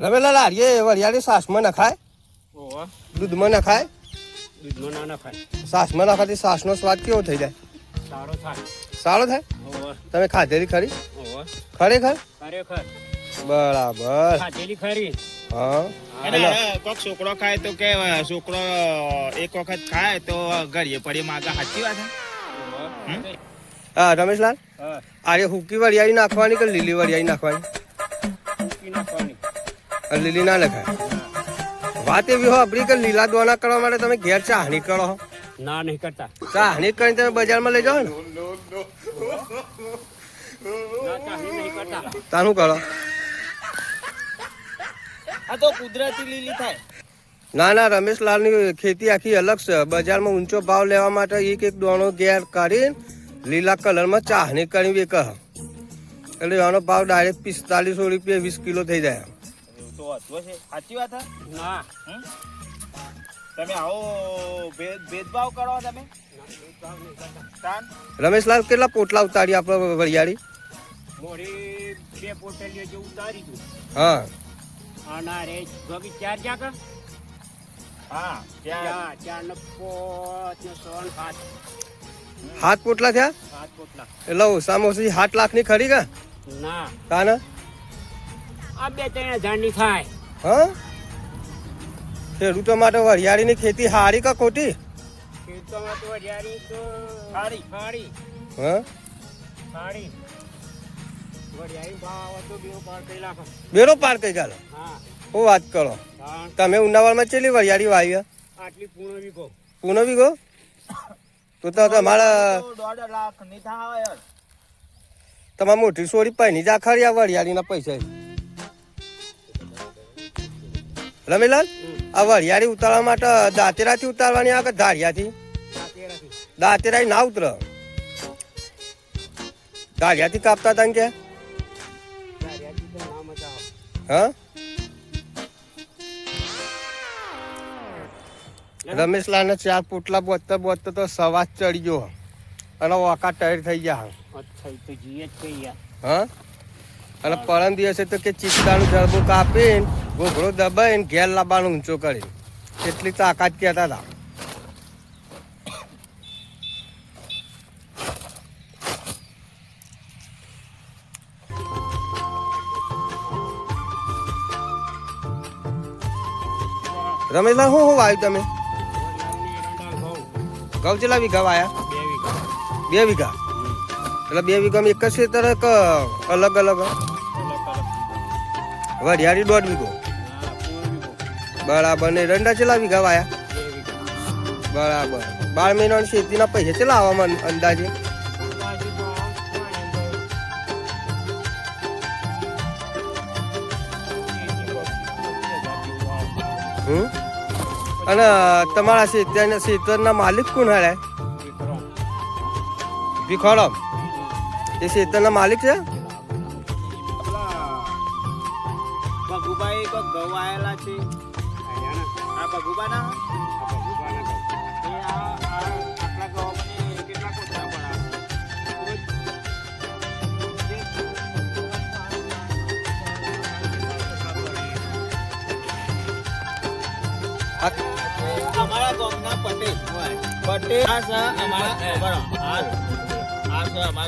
રમેલા લારીએ વરિયાળી સાસમાં નખાય, દૂધમાં નખાય, દૂધમાં ના નખાય, સાસમાં નખાતી સાસનો સ્વાદ કેવો થઈ જાય? સારો થાય. સારો થાય? તમે ખાધેલી ખરી? ખરેખર? ખરેખર બરાબર ખાધેલી ખરી. હા. કોક છોકરો ખાય તો કે છોકરો એક વખત ખાય તો ઘડીએ પડી માગા. સાચી વાત છે. હા રમેશલાલ, આરે હુકી વરિયાળી નાખવાની કે લીલી વરિયાળી નાખવાની? લીલી ના નખાય. વાત એવી હો આપણી કે લીલા દોના કરવા માટે તમે ઘેર ચાહણી કરો? ના નહીં કરતા. ચાહણી કરીને તમે બજારમાં લઈ જાઓ ને, તાનું કરો? આ તો કુદરતી લીલી થાય. ના ના, રમેશલાલની ખેતી આખી અલગ છે. બજારમાં ઊંચો ભાવ લેવા માટે એક એક દોણો ઘેર કાઢીને લીલા કલરમાં ચાહણી કરી વેક, એટલે એનો ભાવ ડાયરેક્ટ 4500 રૂપિયા 20 કિલો થઈ જાય. સાચી વાત છે. ના તમે આવો ભેદભાવ કરો તમે. રમેશલાલ, કેટલા પોટલા ઉતારી આપણે વરિયાળી? મોડી 2 પોટલીઓ જેવું ઉતારી દઉં. હા. આના રે ગોબી 4 જાકા. હા, 4 ને 5 ને 6 ને 7. 7 પોટલા થયા? 7 પોટલા. એટલે ઓછામાં ઓછી 7 લાખની ખરી કે? ના કાને આ 2-3 હજારની થાય. હા. ખેડૂતો માટે વરિયાળીની ખેતી હારી કે ખોટી? ખેતરમાં તો હરિયાળી તો સારી. હા, સારી વરિયાળી ભાવ તો બેરો પાર કરી નાખો. બેરો પાર કઈ ગાલો. હા, હું વાત કરો. તમે ઉનાળામાં ચેલી વરિયાળી વાવી? આટલી પૂર્ણ વીઘો. પૂનો વીઘો? તો તમારા 1.5 લાખ ની થાય. તમારે મોટી સોરી પૈની જા ખરી આ વરિયાળીના પૈસા. રમેલાલ, આ વરિયાળી ઉતારવા માટે દાંતેરાથી ઉતારવાની આ કે ધારિયાથી? દાંતેરા ના ઉતર, ધારિયાથી કાપતા હતા કે? હા. રમેશલાલ ને 4 પોટલા બોતતા તો સવાજ ચડી ગયો અને ઓકા ટાયર થઈ ગયા. હા. અને પરમ દિવસે તો કે ચિત્તાનું જડબું કાપીને ઘોઘરો દબાઈને ઘેર લાવવાનો ઊંચો કરી, એટલી તાકાત કહેતા હતા. રમેશલાલ, શું વાવ્યું તમે? ઘઉં કેટલા વીઘા વાયા? 2 વીઘા. એટલે 2 વીઘામાં એક જ ખેતર કે અલગ અલગ? વરિયાળી 1.5 વીઘો. બરાબર. ને એરંડા કેટલા વીઘા વાયા? બરાબર. 12 મહિનાની ખેતીના પૈસા કેટલા આવવામાં અંદાજે? અને તમારા ખેતરના માલિક કોણ હે? ભીખોડમ એ ખેતરના માલિક છે? ભગુભાઈ તો ઘઉં આયેલા છે. આ ભગુભાના આટલા ઘઉં મને કેટલા કોથળા અમારા ગામના પટેલ આ છે અમારા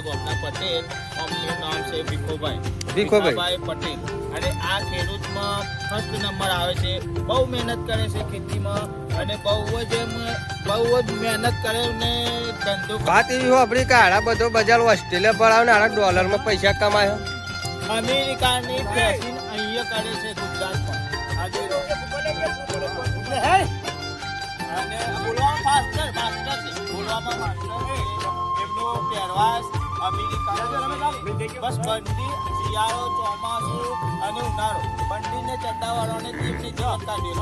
ગામના પટેલ. અમનું નામ છે ભીખોભાઈ પટેલ. અને આ ખેડૂતમાં ફર્સ્ટ નંબર આવે છે. બહુ મહેનત કરે છે ખેતીમાં અને બહુ જ મહેનત કરે ને ધંધો. વાત એવી હોય આપણી કે આડા બધો બજાર ઓસ્ટ્રેલિયા પર આવે ને આડા ડોલરમાં પૈસા કમાય. અમેરિકાની ફેશન અહીંયા કરે છે ગુજરાતમાં. આજે કારવાસ અમેરિકા બસ બંડી શિયાળો ચોમાસું અને ઉનાળો બંડીને ચડ્ડાવાળાને તેમની જવાબદારી